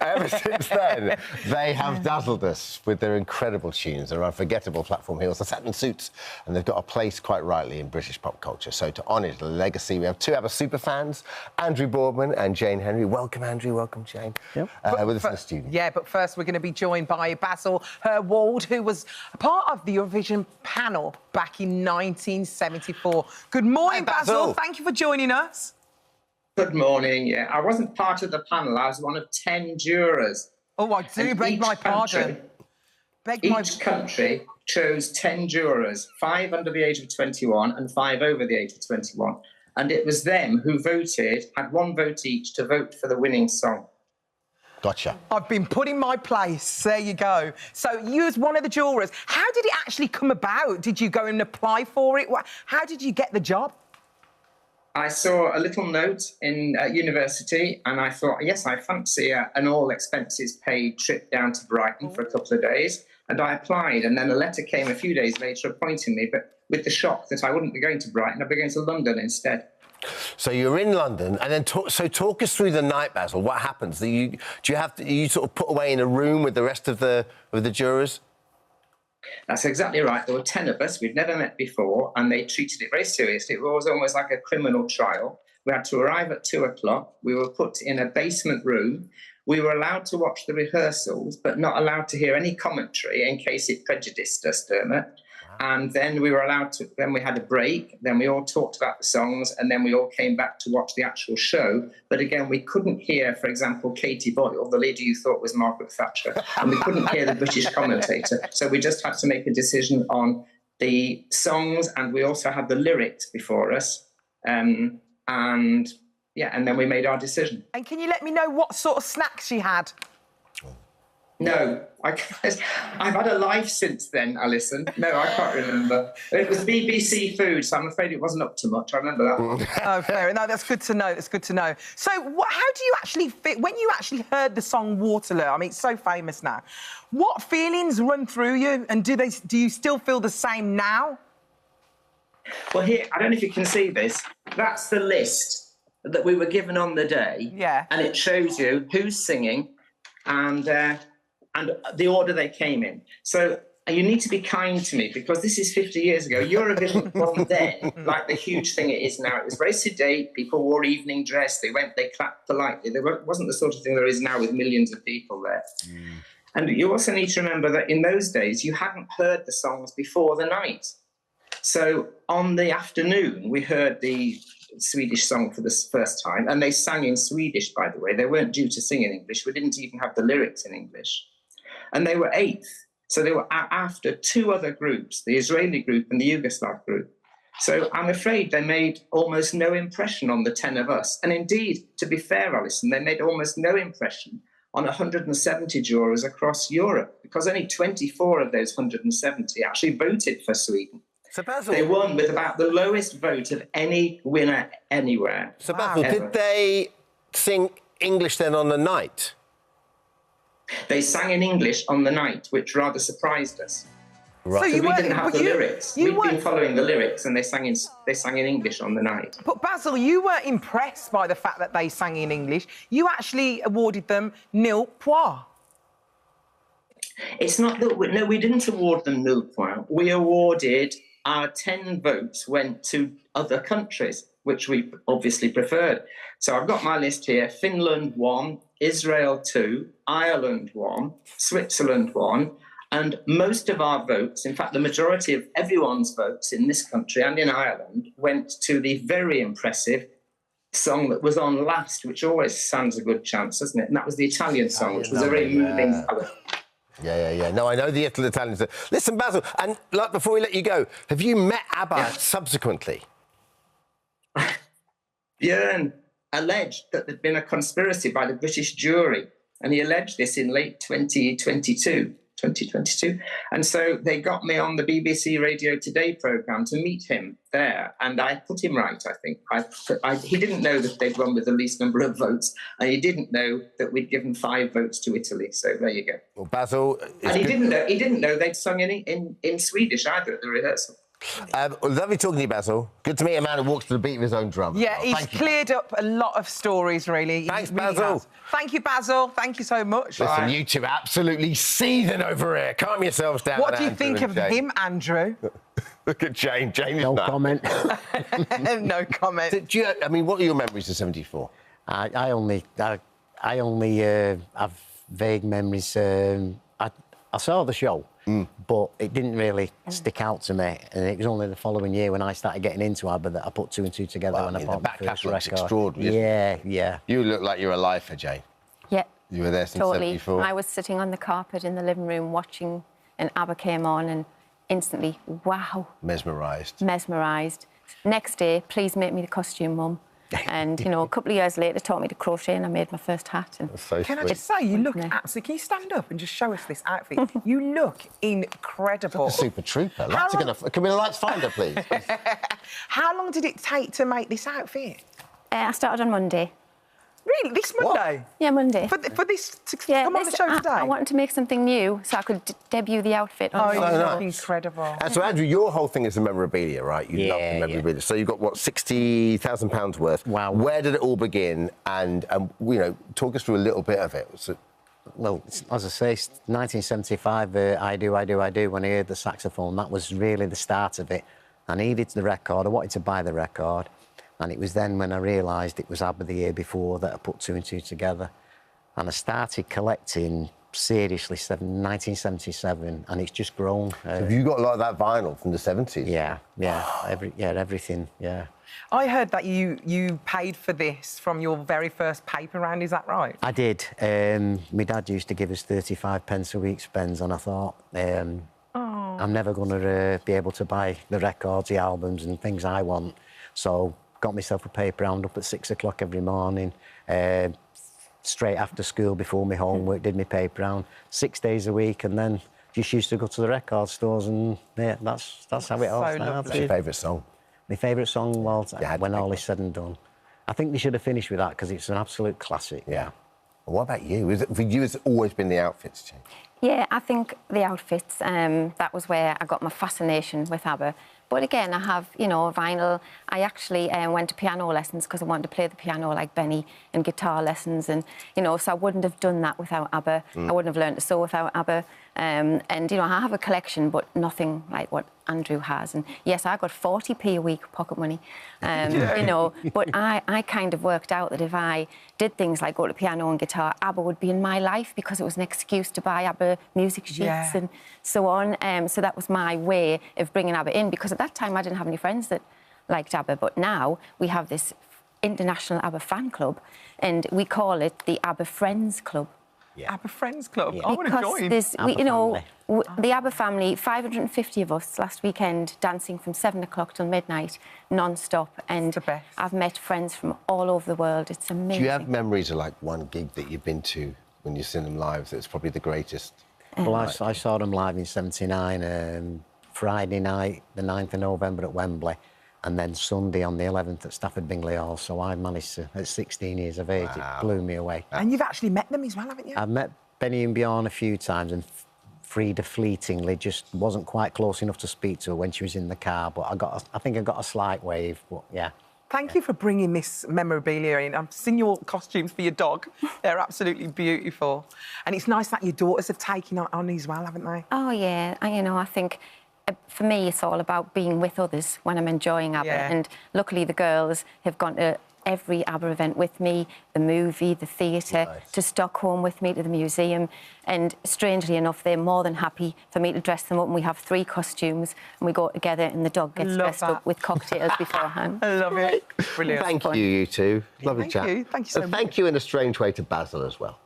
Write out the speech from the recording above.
Ever since then, they have dazzled us with their incredible tunes, their unforgettable platform heels, the satin suits, and they've got a place, quite rightly, in British pop culture. So to honour the legacy, we have two Abba superfans, Andrew Boardman and Jane Henry. Welcome, Andrew. Welcome, Jane. Yep. With us in the studio. Yeah, but first we're going to be joined by Basil Hurwald, who was a part of the Eurovision panel back in 1974. Good morning, Basil. Thank you for joining us. Good morning. Yeah, I wasn't part of the panel. I was one of 10 jurors. Oh, I do beg my pardon. Each country chose 10 jurors, 5 under the age of 21 and 5 over the age of 21. And it was them who voted, had one vote each to vote for the winning song. Gotcha. I've been put in my place. There you go. So you as one of the jurors, how did it actually come about? Did you go and apply for it? How did you get the job? I saw a little note in university and I thought, yes, I fancy an all-expenses-paid trip down to Brighton for a couple of days. And I applied, and then a letter came a few days later appointing me, but with the shock that I wouldn't be going to Brighton, I'd be going to London instead. So you're in London, and then talk us through the night, Basil. What happens? Are you sort of put away in a room with the rest of the jurors? That's exactly right. There were 10 of us. We'd never met before, and they treated it very seriously. It was almost like a criminal trial. We had to arrive at 2 o'clock. We were put in a basement room. We were allowed to watch the rehearsals, but not allowed to hear any commentary in case it prejudiced us, Dermot. And then we were allowed to, then we had a break, then we all talked about the songs, and then we all came back to watch the actual show. But again, we couldn't hear, for example, Katie Boyle, the lady you thought was Margaret Thatcher, and we couldn't hear the British commentator. So we just had to make a decision on the songs, and we also had the lyrics before us. And then we made our decision. And can you let me know what sort of snacks you had? No, I've had a life since then, Alison. No, I can't remember. It was BBC Food, so I'm afraid it wasn't up to much. I remember that one. Oh, fair. No, that's good to know. That's good to know. So how do you actually when you actually heard the song Waterloo? I mean, it's so famous now. What feelings run through you, and do you still feel the same now? Well, here, I don't know if you can see this. That's the list that we were given on the day. Yeah. And it shows you who's singing and the order they came in. So you need to be kind to me because this is 50 years ago. Eurovision wasn't then like the huge thing it is now. It was very sedate. People wore evening dress. They clapped politely. There wasn't the sort of thing there is now with millions of people there. And you also need to remember that in those days, you hadn't heard the songs before the night. So on the afternoon, we heard the Swedish song for the first time, and they sang in Swedish, by the way. They weren't due to sing in English. We didn't even have the lyrics in English. And they were 8th. So they were after 2 other groups, the Israeli group and the Yugoslav group. So I'm afraid they made almost no impression on the 10 of us. And indeed, to be fair, Alison, they made almost no impression on 170 jurors across Europe, because only 24 of those 170 actually voted for Sweden. So Basil, they won with about the lowest vote of any winner anywhere. So Basil, did they sing English then on the night? They sang in English on the night, which rather surprised us. Right. So we didn't have the lyrics. We'd been following the lyrics, and they sang in English on the night. But Basil, you were impressed by the fact that they sang in English. You actually awarded them 0 points. It's not that we didn't award them 0 points. We awarded our 10 votes went to other countries, which we obviously preferred. So I've got my list here. Finland 1, Israel 2, Ireland 1, Switzerland 1, and most of our votes, in fact, the majority of everyone's votes in this country and in Ireland, went to the very impressive song that was on last, which always stands a good chance, doesn't it? And that was the Italian song, which was a very moving ballad. Yeah. No, I know the Italians. Listen, Basil, and before we let you go, have you met Abba subsequently? Björn alleged that there'd been a conspiracy by the British jury, and he alleged this in late 2022. And so they got me on the BBC Radio Today programme to meet him there, and I put him right, I think. He didn't know that they'd won with the least number of votes, and he didn't know that we'd given 5 votes to Italy, so there you go. Well, Basil... And he didn't know they'd sung in Swedish either at the rehearsal. Lovely talking to you, Basil. Good to meet a man who walks to the beat of his own drum. Yeah, well. he's cleared up a lot of stories, really. Thanks, He really Basil. has. Thank you, Basil. Thank you so much. Listen, you two are absolutely seething over here. Calm yourselves down. What do you Andrew think and of Jane. him, Andrew? Look at Jane. Jane is No nuts. comment. No comment. Do you, I mean, what are your memories of '74? I only have vague memories. I saw the show, but it didn't really stick out to me. And it was only the following year when I started getting into Abba that I put two and two together Well, when I I mean, bought the my back first catalogue's record. extraordinary, isn't Yeah. You look like you're a lifer, Jane. Yeah. You were there since Totally. '74. I was sitting on the carpet in the living room watching, and Abba came on, and instantly, wow, mesmerised. Next day, please make me the costume, Mum. And, you know, a couple of years later, taught me to crochet and I made my first hat. And So Can I sweet. just say, you look Yeah. absolutely... Can you stand up and just show us this outfit? You look incredible. A super trooper. How Lights are long- gonna... Can we lights find her, please? How long did it take to make this outfit? I started on Monday. Really? This Monday? Yeah, Monday. For this to Yeah, come on the show today? I wanted to make something new so I could debut the outfit. Oh, on you the look show. incredible. And so, Andrew, your whole thing is the memorabilia, right? You love the Yeah, memorabilia. So you've got, what, £60,000 worth? Wow. Where did it all begin? And, you know, talk us through a little bit of it. So, Well, as I say, 1975, I Do, when I heard the saxophone, that was really the start of it. I needed the record, I wanted to buy the record, and it was then when I realised it was Abba the year before that I put two and two together. And I started collecting seriously 1977, and it's just grown. have you got a lot of that vinyl from the 70s? Everything, yeah. I heard that you paid for this from your very first paper round, is that right? I did. My dad used to give us 35 pence a week spends, and I thought, I'm never going to be able to buy the records, the albums and things I want. So got myself a paper round up at 6 o'clock every morning, straight after school before my homework, did my paper round 6 days a week, and then just used to go to the record stores, and yeah, that's how it all So started. lovely. What's your favourite song? My favourite song was You had to When pick All one. Is Said and Done. I think they should have finished with that because it's an absolute classic. Yeah. Well, what about you? For you, it's always been the outfits, Jane. Yeah, I think the outfits, that was where I got my fascination with Abba. But again, I have, you know, vinyl. I actually went to piano lessons because I wanted to play the piano like Benny, and guitar lessons. And, you know, so I wouldn't have done that without Abba. I wouldn't have learned to sew without Abba. And, you know, I have a collection, but nothing like what Andrew has. And yes, I got 40p a week pocket money, you know, but I kind of worked out that if I did things like go to piano and guitar, Abba would be in my life because it was an excuse to buy Abba music sheets and so on. So that was my way of bringing Abba in, because at that time I didn't have any friends that liked Abba, but now we have this international Abba fan club, and we call it the Abba Friends Club. Yeah. Abba Friends Club. I want to Because join. there's, Abba you know, family. the Abba family, 550 of us last weekend, dancing from 7 o'clock till midnight, non-stop. And the best. I've met friends from all over the world. It's amazing. Do you have memories of, like, one gig that you've been to when you've seen them live that's probably the greatest? Well, I saw them live in '79, Friday night, the 9th of November at Wembley, and then Sunday on the 11th at Stafford Bingley Hall. So I managed to, at 16 years of age, Wow. it blew me away. And you've actually met them as well, haven't you? I've met Benny and Bjorn a few times, and Frida fleetingly, just wasn't quite close enough to speak to her when she was in the car, but I think I got a slight wave, but yeah. Thank you for bringing this memorabilia in. I've seen your costumes for your dog. They're absolutely beautiful. And it's nice that your daughters have taken on as well, haven't they? Oh, yeah. You know, I think for me, it's all about being with others when I'm enjoying Abba. Yeah. And luckily, the girls have gone to every Abba event with me, the movie, the theatre, Nice. to Stockholm with me, to the museum. And strangely enough, they're more than happy for me to dress them up. And we have 3 costumes, and we go together, and the dog gets Love dressed that. up with cocktails beforehand. I love it. Brilliant. Thank you, you two. Lovely Thank chat. you. Thank you so And thank you in a strange way to Basil as well.